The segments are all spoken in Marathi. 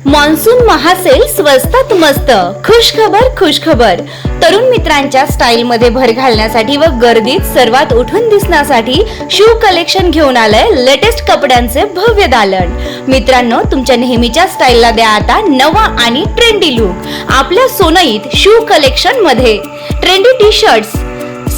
मान्सून महासेल स्वस्तात मस्त. खुश खबर. तरुण मित्रांच्या स्टाईल मध्ये भर घालण्यासाठी व गर्दीत सर्वात उठून दिसण्यासाठी शू कलेक्शन घेऊन आलंय लेटेस्ट कपड्यांचे भव्य दालन. मित्रांनो, तुमच्या नेहमीच्या स्टाईलला द्या आता नवा आणि ट्रेंडी लुक आपल्या सोनईत शू कलेक्शन मध्ये. Trendy T shirts,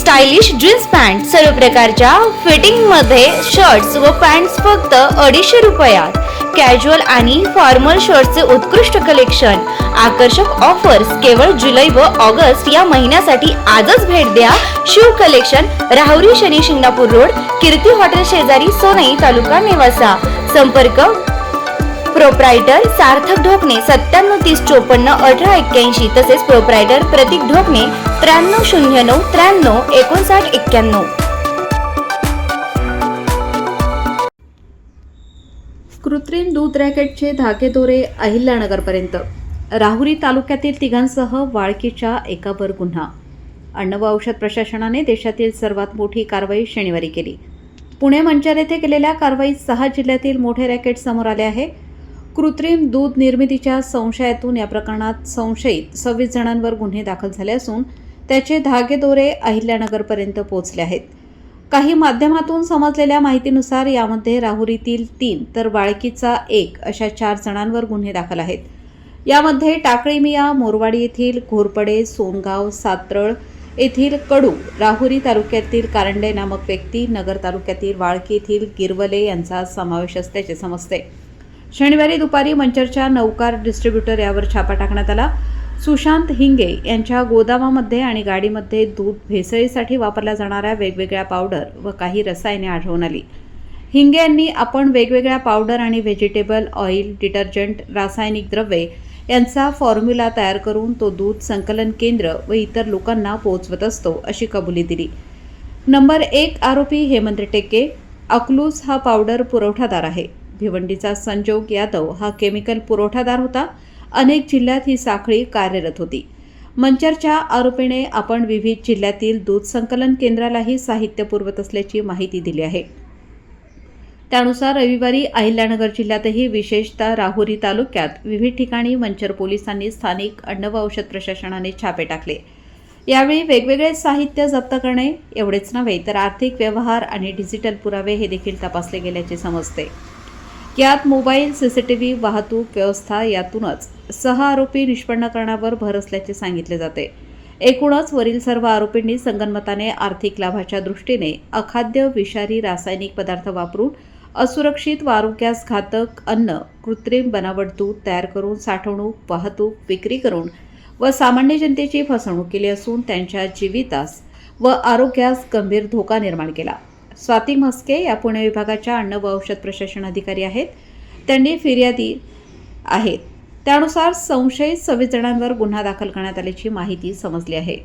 stylish jeans pant, सर्व प्रकारच्या फिटिंग मध्ये शर्ट्स व पॅन्ट्स फक्त 250 रुपयात. कॅज्युअल आणि फॉर्मल शर्ट्सचे उत्कृष्ट कलेक्शन, आकर्षक ऑफर्स केवळ जुलै व ऑगस्ट या महिन्यासाठी. आजच भेट द्या shoe collection, Rahuri Shani Shingnapur road, Kirti hotel शेजारी, सोनई, तालुका नेवासा. संपर्क प्रोप्रायटर सार्थक ढोकणे 9730541881, तसेच प्रोप्रायटर प्रतीक ढोकणे 9309935991. कृत्रिम दूध रॅकेटचे धागेदोरे अहिल्यानगरपर्यंत. राहुरी तालुक्यातील तिघांसह वाळकीच्या एकावर गुन्हा. अन्न व औषध प्रशासनाने देशातील सर्वात मोठी कारवाई शनिवारी केली. पुणे मंचर येथे केलेल्या कारवाईत 6 जिल्ह्यातील मोठे रॅकेट समोर आले आहे. कृत्रिम दूध निर्मितीच्या संशयातून या प्रकरणात संशयित 26 जणांवर गुन्हे दाखल झाले असून त्याचे धागेदोरे अहिल्यानगरपर्यंत पोहोचले आहेत. काही माध्यमातून समजलेल्या माहितीनुसार यामध्ये राहुरीतील 3 तर वाळकीचा 1 अशा 4 जणांवर गुन्हे दाखल आहेत. यामध्ये टाकळीमिया, मोरवाडी येथील घोरपडे, सोनगाव, सातरळ येथील कडू, राहुरी तालुक्यातील कारंडे नामक व्यक्ती, नगर तालुक्यातील वाळकी येथील गिरवले यांचा समावेश असल्याचे समजते. शनिवारी दुपारी मंचरच्या नौकार डिस्ट्रीब्युटर यावर छापा टाकण्यात आला. सुशांत हिंगे यांच्या गोदामामध्ये आणि गाडीमध्ये दूध भेसळीसाठी वापरल्या जाणाऱ्या वेगवेगळ्या पावडर व काही रसायने आढळून आली. हिंगे यांनी आपण वेगवेगळ्या पावडर आणि व्हेजिटेबल ऑइल, डिटर्जंट, रासायनिक द्रव्ये यांचा फॉर्म्युला तयार करून तो दूध संकलन केंद्र व इतर लोकांना पोहोचवत असतो अशी कबुली दिली. नंबर 1 आरोपी हेमंत टेके अकलूज हा पावडर पुरवठादार आहे. भिवंडीचा संजोग यादव हा केमिकल पुरवठादार होता. अनेक जिल्ह्यात ही साखळी कार्यरत होती. मंचरच्या आरोपीने आपण विविध जिल्ह्यातील दूध संकलन केंद्रालाही साहित्य पुरवत असल्याची माहिती दिली आहे. त्यानुसार रविवारी अहिल्यानगर जिल्ह्यातही, विशेषतः राहुरी तालुक्यात विविध ठिकाणी मंचर पोलिसांनी स्थानिक अन्न व औषध प्रशासनाने छापे टाकले. यावेळी वेगवेगळे साहित्य जप्त करणे एवढेच नव्हे तर आर्थिक व्यवहार आणि डिजिटल पुरावे हे देखील तपासले गेल्याचे समजते. यात मोबाईल, सीसीटीव्ही, वाहतूक व्यवस्था यातूनच 6 आरोपी निष्पन्न करण्यावर भर असल्याचे सांगितले जाते. एकूणच वरील सर्व आरोपींनी संगनमताने आर्थिक लाभाच्या दृष्टीने अखाद्य, विषारी रासायनिक पदार्थ वापरून असुरक्षित व आरोग्यास घातक अन्न, कृत्रिम बनावट दूध तयार करून साठवणूक, वाहतूक, विक्री करून व सामान्य जनतेची फसवणूक केली असून त्यांच्या जीवितास व आरोग्यास गंभीर धोका निर्माण केला. स्वाती म्हस्के या पुणे विभागाच्या अन्न व औषध प्रशासन अधिकारी आहेत. त्यांनी फिर्यादी आहेत. त्यानुसार संशयित 26 जणांवर गुन्हा दाखल करण्यात आल्याची माहिती समजली आहे.